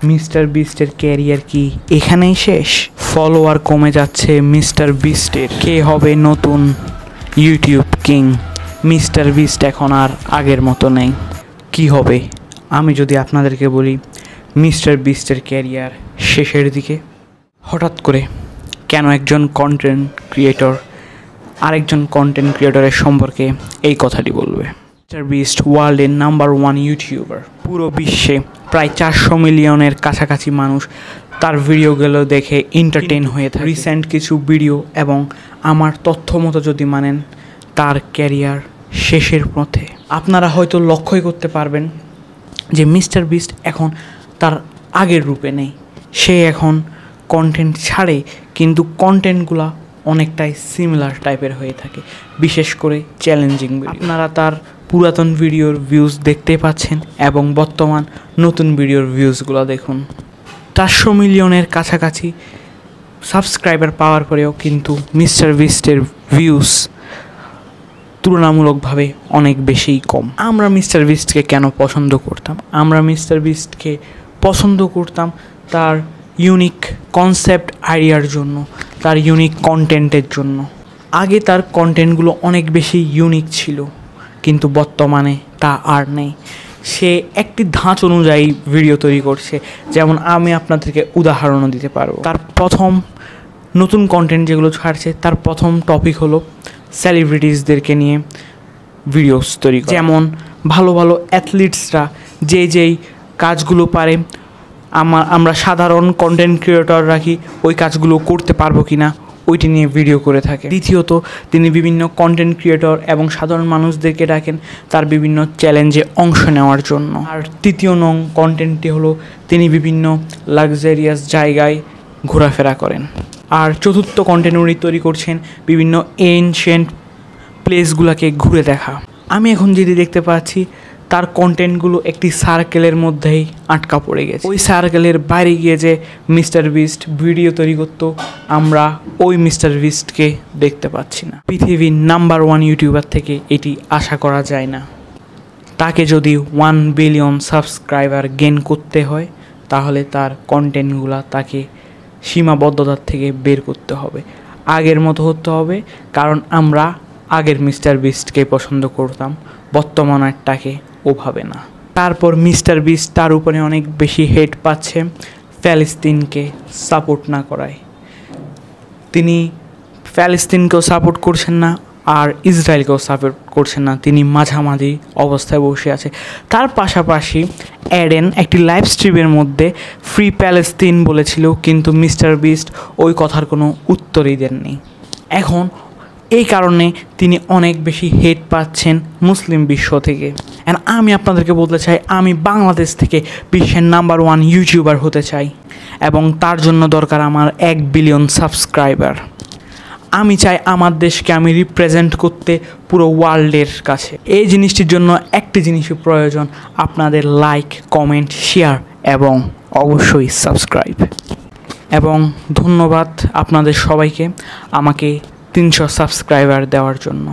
Mister বিস্টের career কি এখানেই শেষ? ফলোয়ার কমে যাচ্ছে মিস্টার বিস্টের। কে হবে নতুন ইউটিউব কিং? মিস্টার বিস্ট এখন আর আগের মতো নেই। কি হবে? আমি যদি আপনাদেরকে বলি মিস্টার বিস্টের ক্যারিয়ার শেষের দিকে। হঠাৎ করে কেন একজন কন্টেন্ট ক্রিয়েটর আরেকজন কন্টেন্ট ক্রিয়েটরের সম্পর্কে এই কথাটি বলবে? মিস্টার বিস্ট ওয়ার্ল্ডের নাম্বার 1 ইউটিউবার। পুরো বিশ্বে প্রায় 400 মিলিয়নের কাছাকাছি মানুষ তার ভিডিওগুলো দেখে এন্টারটেইন হয়ে থাকে। রিসেন্ট কিছু ভিডিও এবং আমার তথ্য মতো যদি মানেন, তার ক্যারিয়ার শেষের পথে। আপনারা হয়তো লক্ষ্যই করতে পারবেন যে মিস্টার বিস্ট এখন তার আগের রূপে নেই। সে এখন কন্টেন্ট ছাড়ে, কিন্তু কন্টেন্টগুলো অনেকটাই সিমিলার টাইপের হয়ে থাকে, বিশেষ করে চ্যালেঞ্জিং। আপনারা তার পুরাতন ভিডিওর ভিউজ দেখতে পাচ্ছেন এবং বর্তমান নতুন ভিডিওর ভিউজগুলো দেখুন। 400 মিলিয়নের কাছাকাছি সাবস্ক্রাইবার পাওয়ার পরেও কিন্তু মিস্টার বিস্টের ভিউজ তুলনামূলকভাবে অনেক বেশিই কম। আমরা মিস্টার বিস্টকে কেন পছন্দ করতাম? আমরা মিস্টার বিস্টকে পছন্দ করতাম তার ইউনিক কনসেপ্ট আইডিয়ার জন্য, তার ইউনিক কন্টেন্টের জন্য। আগে তার কন্টেন্টগুলো অনেক বেশি ইউনিক ছিল, কিন্তু বর্তমানে তা আর নেই। সে একটি ধাঁচ অনুযায়ী ভিডিও তৈরি করছে। যেমন আমি আপনাদেরকে উদাহরণও দিতে পারবো। তার প্রথম নতুন কন্টেন্ট যেগুলো ছাড়ছে, তার প্রথম টপিক হলো সেলিব্রিটিসদেরকে নিয়ে ভিডিওস তৈরি। যেমন ভালো ভালো অ্যাথলিটসরা যেই কাজগুলো পারে, আমরা সাধারণ কন্টেন্ট ক্রিয়েটররা কি ওই কাজগুলো করতে পারবো কি না, ওইটি নিয়ে ভিডিও করে থাকে। দ্বিতীয়ত, তিনি বিভিন্ন কন্টেন্ট ক্রিয়েটর এবং সাধারণ মানুষদেরকে ডাকেন তার বিভিন্ন চ্যালেঞ্জে অংশ নেওয়ার জন্য। আর তৃতীয় নং কন্টেন্টটি হলো তিনি বিভিন্ন লাক্সারিয়াস জায়গায় ঘোরাফেরা করেন। আর চতুর্থ কন্টেন্ট উনি তৈরি করছেন বিভিন্ন এনশিয়েন্ট প্লেসগুলোকে ঘুরে দেখা। আমি এখন যেটি দেখতে পাচ্ছি, তার কন্টেন্টগুলো একটি সার্কেলের মধ্যেই আটকা পড়ে গেছে। ওই সার্কেলের বাইরে গিয়ে যে মিস্টার বিস্ট ভিডিও তৈরি করতো, আমরা ওই মিস্টার বিস্টকে দেখতে পাচ্ছি না। পৃথিবীর নাম্বার 1 ইউটিউবার থেকে এটি আশা করা যায় না। তাকে যদি 1 বিলিয়ন সাবস্ক্রাইবার গেইন করতে হয়, তাহলে তার কন্টেন্টগুলো তাকে সীমাবদ্ধতার থেকে বের করতে হবে, আগের মতো হতে হবে। কারণ আমরা আগের মিস্টার বিস্টকে পছন্দ করতাম, বর্তমানেরটাকে ওভাবে না। তারপর মিস্টার বিস্ট তার উপরে অনেক বেশি হেট পাচ্ছে ফ্যালেস্তিনকে সাপোর্ট না করায়। তিনি ফ্যালেস্তিনকেও সাপোর্ট করছেন না, আর ইসরায়েলকেও সাপোর্ট করছেন না। তিনি মাঝামাঝি অবস্থায় বসে আছে। তার পাশাপাশি অ্যাডেন একটি লাইভ স্ট্রিমের মধ্যে ফ্রি প্যালেস্তিন বলেছিল, কিন্তু মিস্টার বিস্ট ওই কথার কোনো উত্তরই দেননি। এখন এই কারণে তিনি অনেক বেশি হেট পাচ্ছেন মুসলিম বিশ্ব থেকে। অ্যান্ড আমি আপনাদেরকে বলতে চাই, আমি বাংলাদেশ থেকে বিশ্বের নাম্বার 1 ইউটিউবার হতে চাই, এবং তার জন্য দরকার আমার 1 বিলিয়ন সাবস্ক্রাইবার। আমি চাই আমার দেশকে আমি রিপ্রেজেন্ট করতে পুরো ওয়ার্ল্ডের কাছে। এই জিনিসটির জন্য একটি জিনিসই প্রয়োজন, আপনাদের লাইক, কমেন্ট, শেয়ার এবং অবশ্যই সাবস্ক্রাইব। এবং ধন্যবাদ আপনাদের সবাইকে আমাকে 300 সাবস্ক্রাইবার দেওয়ার জন্য।